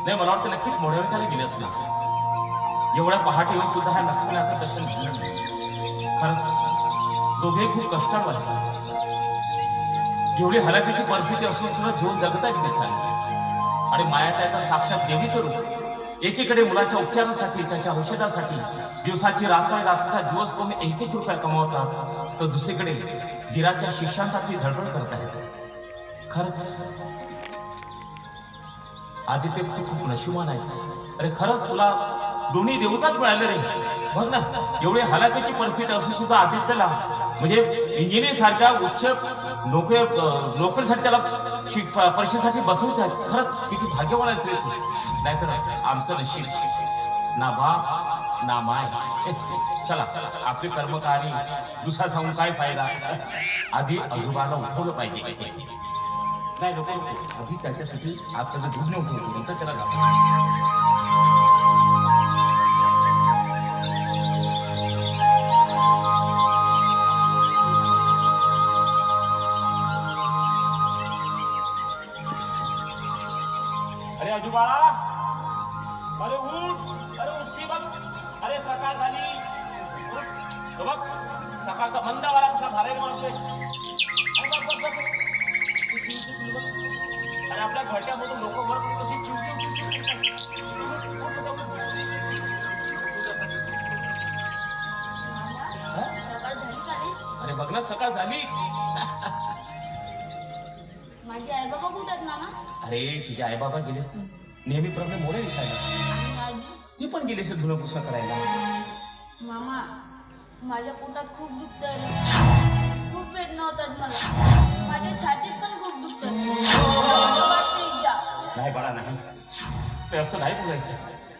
नाही, मला वाटतं नक्कीच मोढ्याविकाला गेले असणार. एवढ्या पहाटे येऊन सुद्धा ह्या लक्ष्मीनाथाचं दर्शन घेतलं नाही. खरंच दोघे खूप कष्टाळू आहेत. एवढी हलाखीची परिस्थिती असून सुद्धा जीवन जगत आहेत दिसायला. आणि माया त्याचा साक्षात देवीचं रूप. एकीकडे मुलाच्या उपचारासाठी, त्याच्या औषधासाठी दिवसाची रात्रीचा दिवस कमी 1-1 रुपया कमावतात, तर दुसरीकडे धीराच्या शिष्यांसाठी धडपड करत आहेत. खरंच आदित्य, तू खूप नशिबान आहेस. अरे खरंच तुला दोन्ही देवताच मिळाले रे. बघ ना, एवढी हलाखीची परिस्थिती असून सुद्धा आदित्यला म्हणजे इंजिनियर सारख्या उच्च नोकरीसाठी त्याला परीक्षेसाठी बसवत आहेत. खरंच किती भाग्यवान आहेस रे तू. नाहीतर आमचं नशीब ना बाप ना माय. चला आपली कर्मकारी दुसरा सांगून काय फायदा. आधी आजोबाला उठवलं पाहिजे. नाही लोक आधी त्याच्यासाठी आपल्याला दूध नाही उठवतो, नंतर त्याला जातो. अरे आजोबाळा, अरे उठ, अरे उठती बघ. अरे सकाळ झाली, उठ. बघ सकाळचा मंद वारा कसा भारे मारतोय. अरे आपल्या घरट्यामधून लोक वर कशी चिवचिव अरे बघ ना, सकाळ झाली. माझे आई बाबा कुठे आहेत मामा? अरे तुझे आई बाबा गेलेस ना नेहमीप्रमाणे मोडे दिसायला. ती पण गेलीस धुणं पुसणं करायला. मामा माझ्या पोटात खूप दुखतंय, खूप वेदना होतात मला. माझ्या छातीत पण खूप दुखतात. नाही बाळा, नाही, ते असं नाही बोलायचं.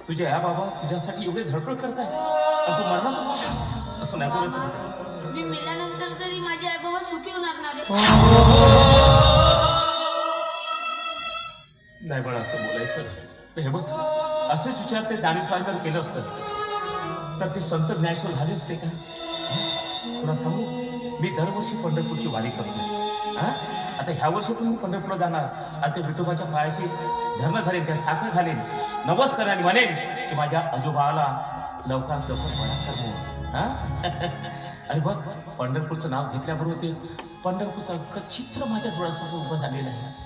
तुझे आई बाबा तुझ्यासाठी एवढे धडपड करताय, तू मरणार असं नाही बोलायचं. मी मेल्यानंतर तरी माझे आई बाबा सुखी होणार नाही. नाही बाळा, असं बोलायचं. हे बघ, असेच विचार ते दानिशबाई जर केलं असतं तर ते संत ज्ञानेश्वर झाले असते का? तुला सांगू, मी दरवर्षी पंढरपूरची वारी करतो. आता ह्या वर्षी पण मी पंढरपूरला जाणार आणि त्या विठोबाच्या पायाशी धर्म घालेन, त्या साखर घालेन, नवस करेन आणि म्हणेन की माझ्या आजोबाला लवकरात लवकर बळा कर. अरे बघ, पंढरपूरचं नाव घेतल्याबरोबर ते पंढरपूरचं अख्खं चित्र माझ्या डोळ्यासमोर उभं झालेलं आहे.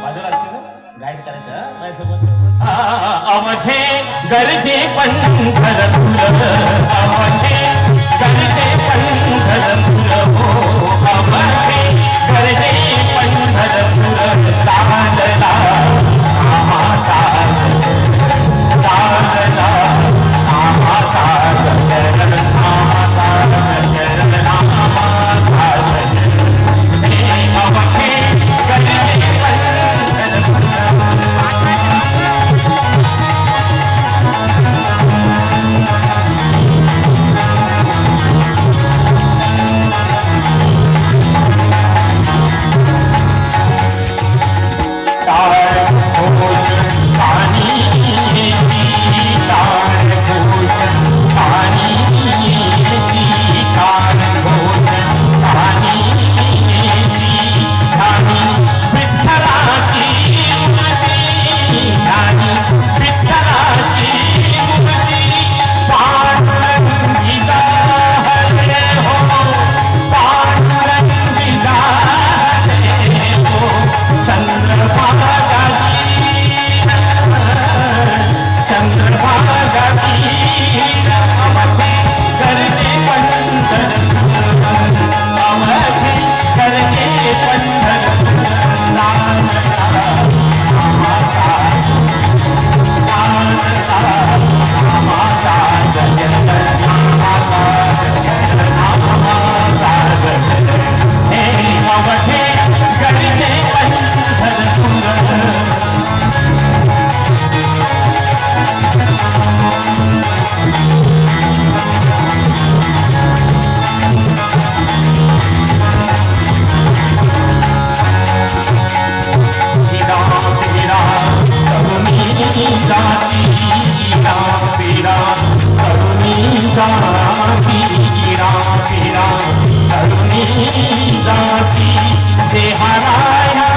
बाजूला असते ना गाईड करायचं माझ्यासोबत. अवधे गरजे पंढरपूर, अवधे गरजे पंढरपूर, हो अवधे गरजे पंढरपूर. तांदला आमाचा तांदला आमाचा गजर आमाचा गजर आमाचा अवधे गरजे पंढरपूर. जाती देहाराया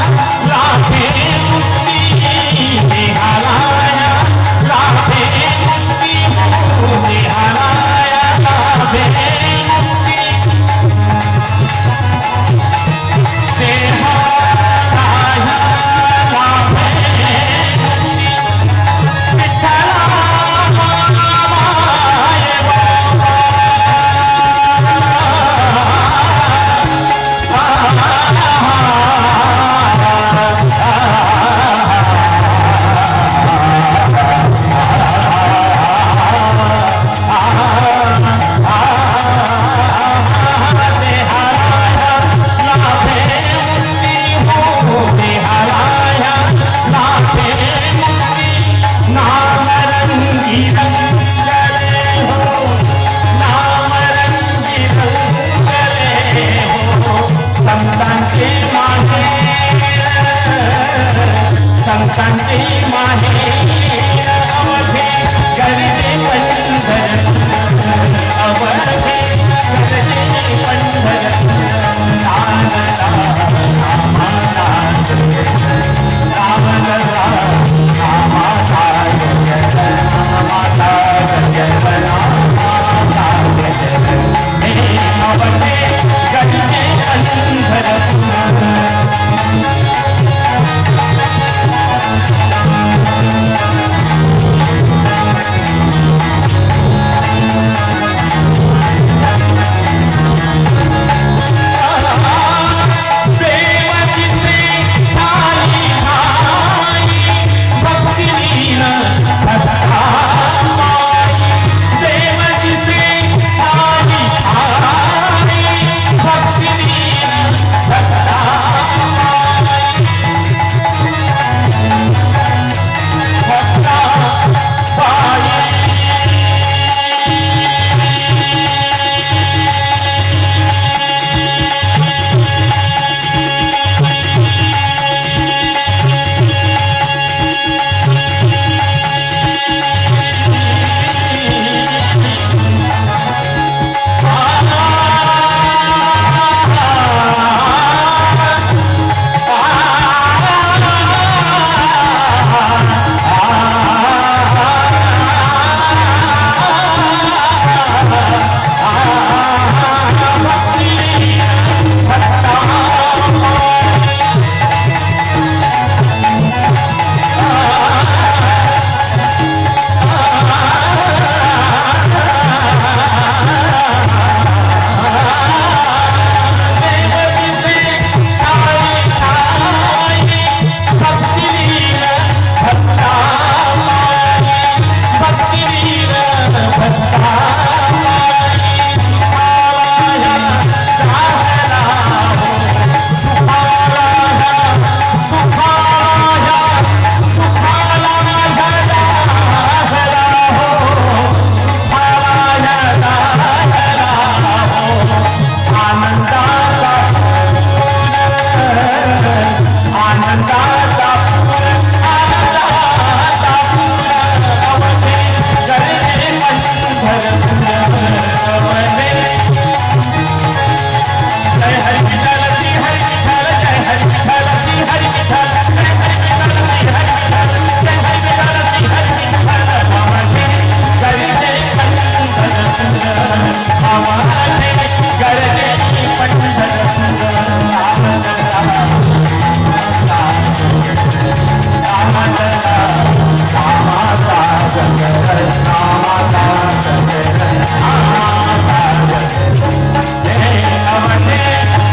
संतांचे माहे अवघे करते पंढर अवघे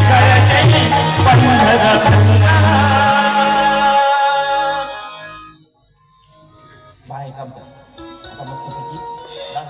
करते पंढर